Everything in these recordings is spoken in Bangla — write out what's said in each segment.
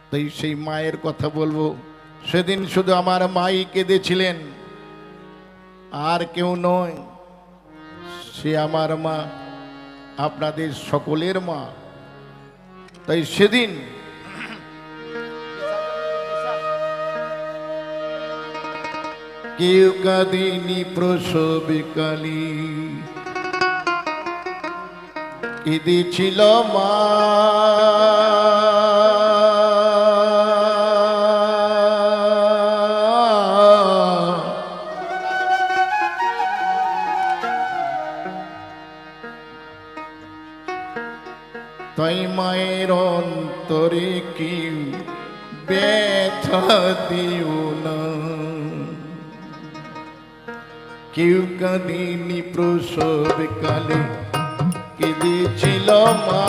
তাই সেই মায়ের কথা বলবো। সেদিন শুধু আমার মাই কেঁদেছিলেন, আর কেউ নয়। সে আমার মা, আপনাদের সকলের মা। তাই সেদিন কেউ কাঁদিনি প্রসবকালী, কেঁদেছিল মা। তাই মায়ের অন্তরে কি ব্যথা দিও না, কেউ কাঁদিনি প্রসবকালে, কেঁদেছিল মা।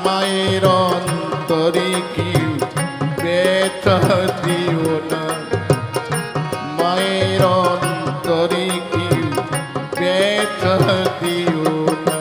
মায়ের অন্তরে কি ব্যথা দিও না, মায়ের অন্তরে কি ব্যথা দিও না।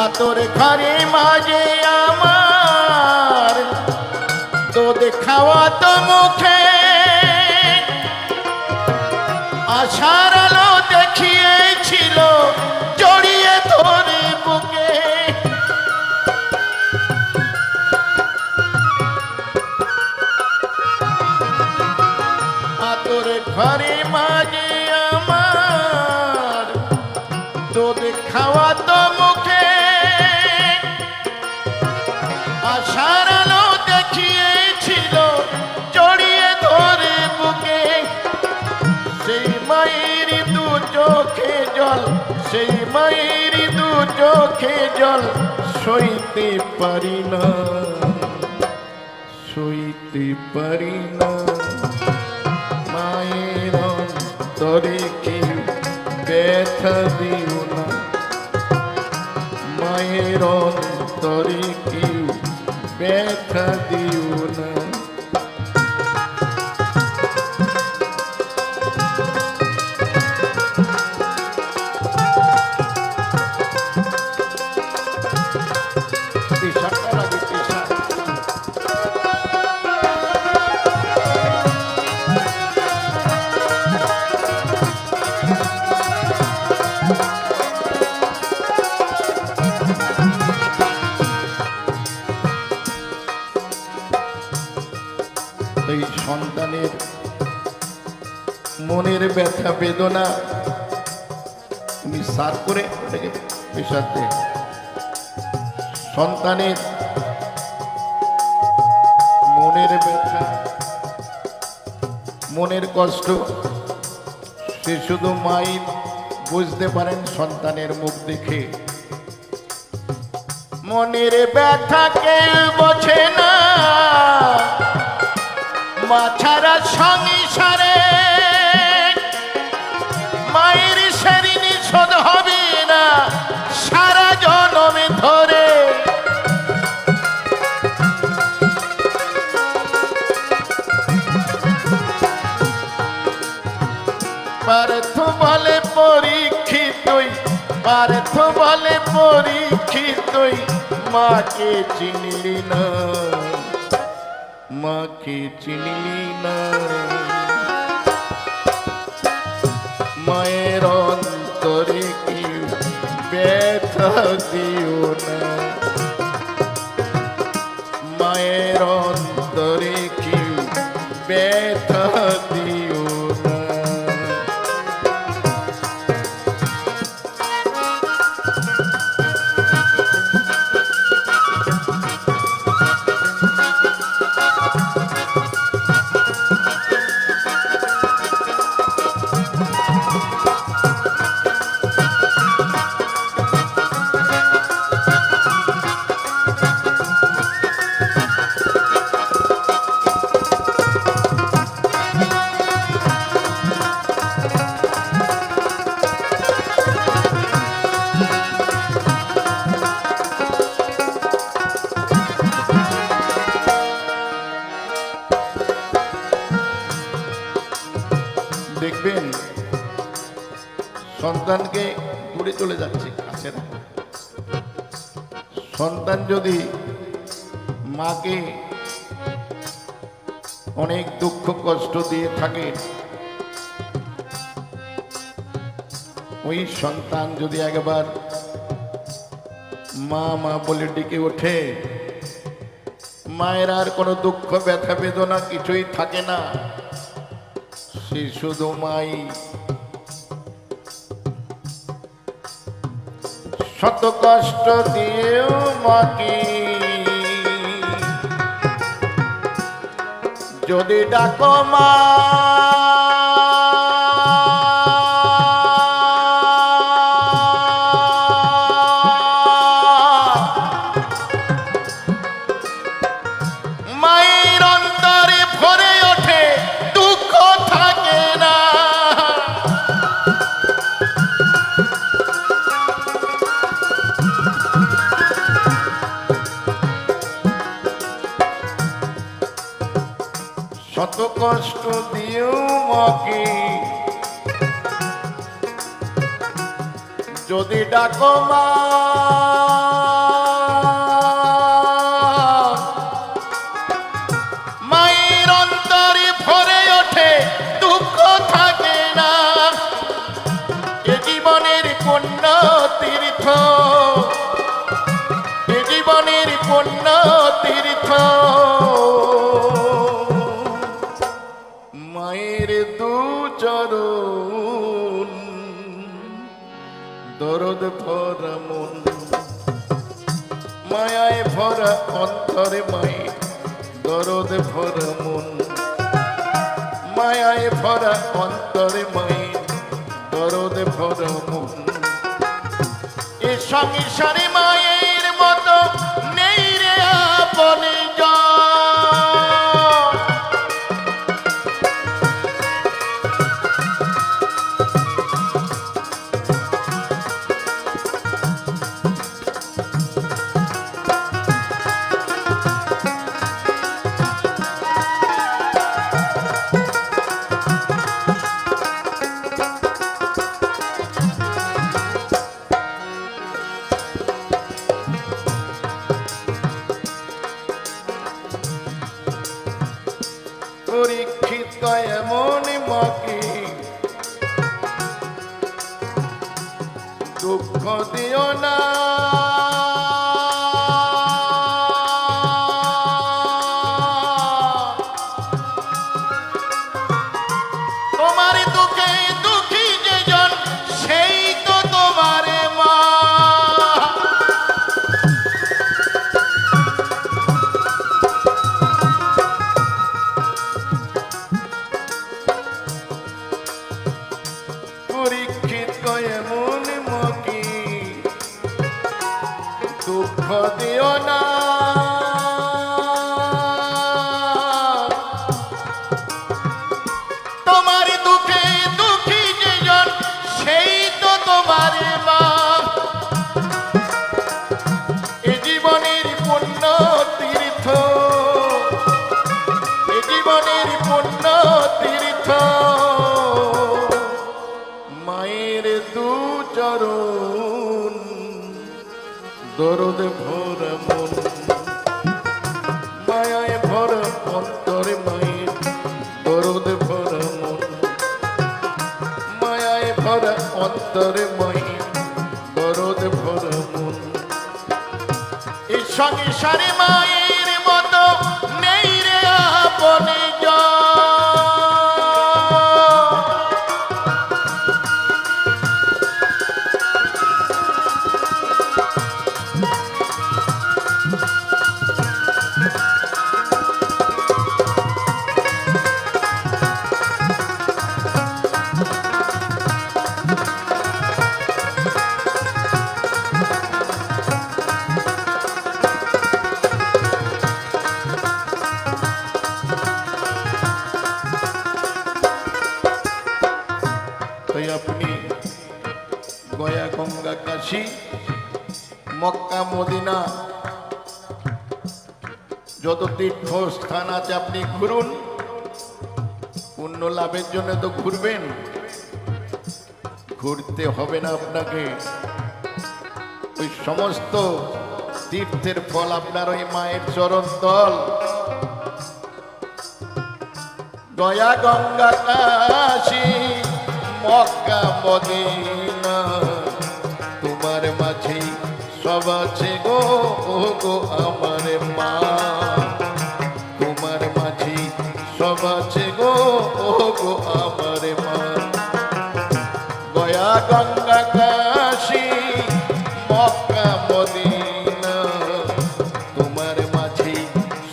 আতর ঘরে মাঝে আমার দুধ খাওয়া তো মুখে, আশার আলো দেখিয়েছিল জড়িয়ে ধরে বুকে। আতর ঘরে মাঝে আমার দুধ খাওয়া তো মুখে, আশার আলো দেখিয়েছিল জড়িয়ে ধরে বুকে। সেই মায়ের দু চোখে জল, সেই মায়ের দু চোখে জল সইতে পারি না, সইতে পারি না। মায়ের অন্তরে কি ব্যথা দিও না, মায়ের অন্তরে কি ব্যথা দিও না। এই সন্তানের মনের ব্যথা বেদনা তুমি সার করে ওটাকে পেশাতে, সন্তানের মনের ব্যথা মনের কষ্ট সে শুধু মাই বুঝতে পারেন সন্তানের মুখ দেখে। মনের ব্যথা কেউ বোঝে না, মা ছাড়া সংসারে মায়ের সেরিনি শোধ হবে না সারা জনমে ধরে। পার্থ বলে পরীক্ষিতই, পার্থ বলে পরীক্ষিতই, মাকে চিনলি না, মাকে চিনলি না। মায়ের অন্তরে কি ব্যথা দিও না, মায়ের অন্তরে কি ব্যথা দিও না। সন্তানকে দূরে চলে যাচ্ছে, কাছে না। সন্তান যদি মাকে অনেক দুঃখ কষ্ট দিয়ে থাকে, ওই সন্তান যদি একবার মা মা বলে ডেকে ওঠে, মায়ের আর কোনো দুঃখ ব্যথা বেদনা কিছুই থাকে না, সে শুধু মাই। শত কষ্ট দিয়েও মাকে যদি ডাকো মা, মায়ের অন্তরে ভরে ওঠে, দুঃখ থাকে না। শত কষ্ট দিয়েও মাকে যদি ডাকো মা, মায়ের অন্তরে ভরে ওঠে, দুঃখ থাকে না। এ জীবনের পুণ্য তীর্থ, এ জীবনের পুণ্য তীর্থ, মায়ের দু চরণ, দরদ ভরা মন, মায়ায় ভরা অন্তরে মায়ের দরদ ভরা মন, মায়ায় ভরা অন্তরে মায়ের দরদ ভরা মন। এ সংসারে মায়ের মতো নেই রে আপনে জন। পরীক্ষিত এমন মাকে দুঃখ দিও না, তোমার দুঃখে দুঃখী যেজন সেই তো তোমার মা। পরীক্ষিত এমন মাকে দুঃখ দিও না, তোমার দুঃখে দুঃখী যেজন সেই তো তোমার মা। এ জীবনের পুণ্য তীর্থ, এ জীবনের পুণ্য তীর্থ, মায়ের দু চরণ, দরদ ভরা মন, মায়ায় ভরা অন্তরে মায়ের দরদ ভরা মন, মায়ায় ভরা অন্তরে মায়ের দরদ ভরা মন। এই সংসারে মায়ের মতো নেই রে আপনে জন। আপনি গয়া গঙ্গা কাশী মক্কা মদিনা যত তীর্থস্থান আছে আপনি ঘুরুন, পুণ্য লাভের জন্য তো ঘুরবেন, ঘুরতে হবে না আপনাকে, ওই সমস্ত তীর্থের ফল আপনার ওই মায়ের চরণ তল, গয়া গঙ্গা কাশী মক্কা মদিনা, তোমার মাঝে সব আছে গো, ও গো আমার মা, তোমার মাঝে সব আছে গো, ও গো আমার মা। গয়া গঙ্গা কাশী মক্কা মদিনা, তোমার মাঝে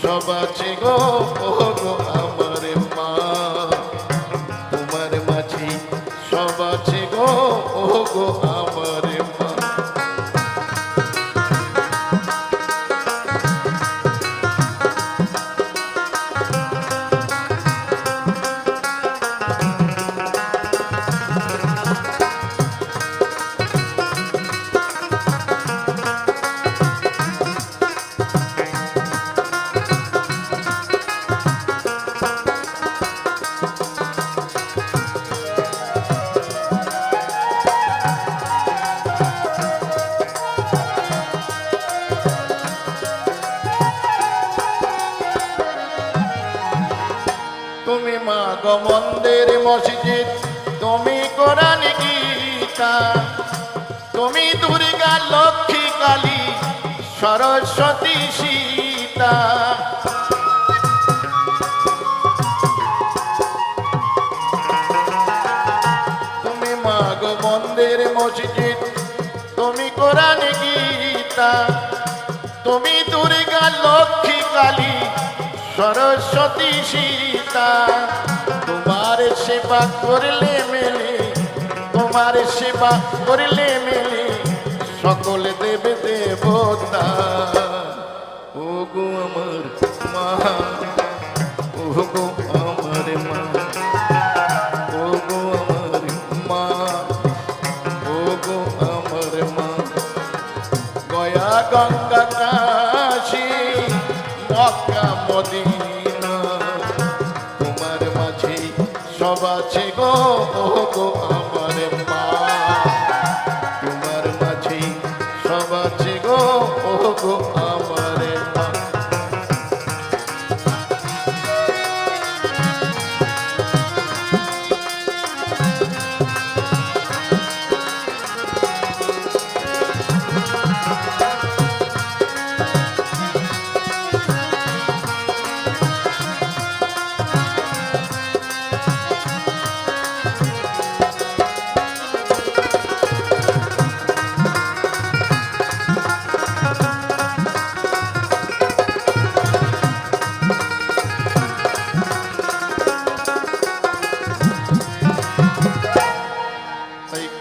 সব আছে গো, ও গো আমার মা, তোমার মাঝে সব আছে গো, ও গো আমার মা। তুমি মা গো মন্দির মসজিদ, তুমি কোরআন গীতা, তুমি দুর্গা লক্ষ্মী কালী সরস্বতী সীতা, তুমি মা গো মন্দির মসজিদ, তুমি কোরআন গীতা, তুমি দুর্গা লক্ষ্মী কালী সরস্বতী সীতা, তোমার সেবা করলে মেলে, তোমার সেবা করলে মেলে সকল দেব দেবতা, ও গো আমার মা, ও গো আমার মা, ও গো আমার মা, ও গো আমার মা। গয়া গঙ্গা কাশী মক্কা মদিনা, তোমার মাঝে সব আছে গো, ও গো আমার মা, তোমার মাঝে সব আছে গো, ও গো আমার মা।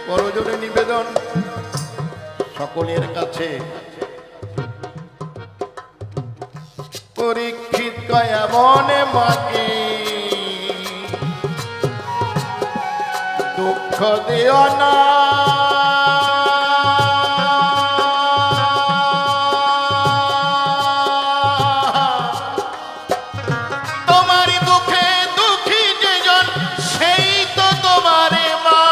করজোড়ে নিবেদন সকলের কাছে, পরীক্ষিত কয়া মনে মাকে দুঃখ দিও না, তোমার দুঃখে দুঃখী যেজন সেই তো তোমার মা,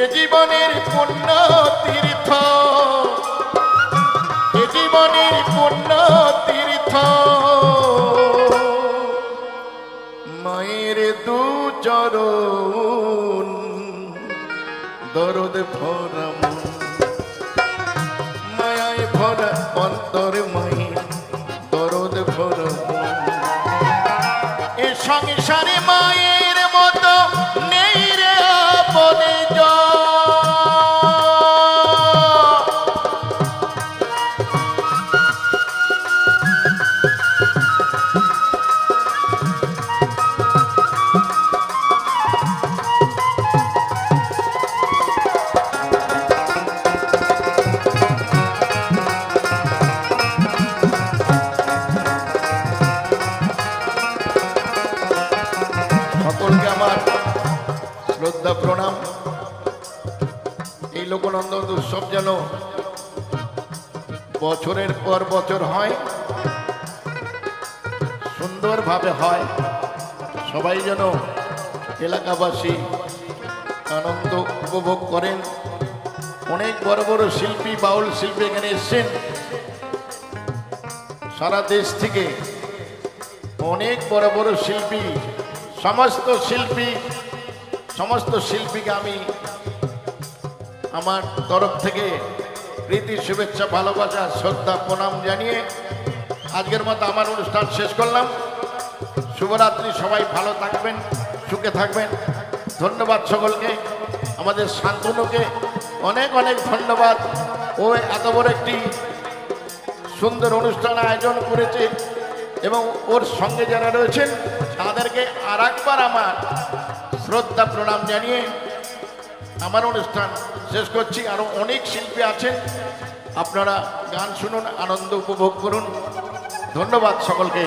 এ জীবনের পুণ্য তীর্থ, এ জীবনের পুণ্য তীর্থ, মায়ের দু চরণ দরদ ভরা মন, মায়ায় ভরা অন্তর মায়ের দরদ ভরা মন, এ সংসারে মায়ের মতো নেই রে আপনে জন, সকলকে আমার শ্রদ্ধা প্রণাম। এই লোকনন্দন উৎসব যেন বছরের পর বছর হয়, সুন্দরভাবে হয়। সবাই যেন এলাকাবাসী আনন্দ উপভোগ করেন। অনেক বড় বড় শিল্পী, বাউল শিল্পী এখানে এসছেন সারা দেশ থেকে। অনেক বড় বড় শিল্পী, সমস্ত শিল্পীকে আমি আমার তরফ থেকে প্রীতি, শুভেচ্ছা, ভালোবাসা, শ্রদ্ধা, প্রণাম জানিয়ে আজকের মতো আমার অনুষ্ঠান শেষ করলাম। শুভরাত্রি, সবাই ভালো থাকবেন, সুখে থাকবেন। ধন্যবাদ সকলকে। আমাদের শান্তনুকে অনেক অনেক ধন্যবাদ। ও এত বড় একটি সুন্দর অনুষ্ঠান আয়োজন করেছে এবং ওর সঙ্গে যারা রয়েছেন তাদেরকে আর একবার আমার শ্রদ্ধা প্রণাম জানিয়ে আমার অনুষ্ঠান শেষ করছি। আরো অনেক শিল্পী আছেন, আপনারা গান শুনুন, আনন্দ উপভোগ করুন। ধন্যবাদ সকলকে।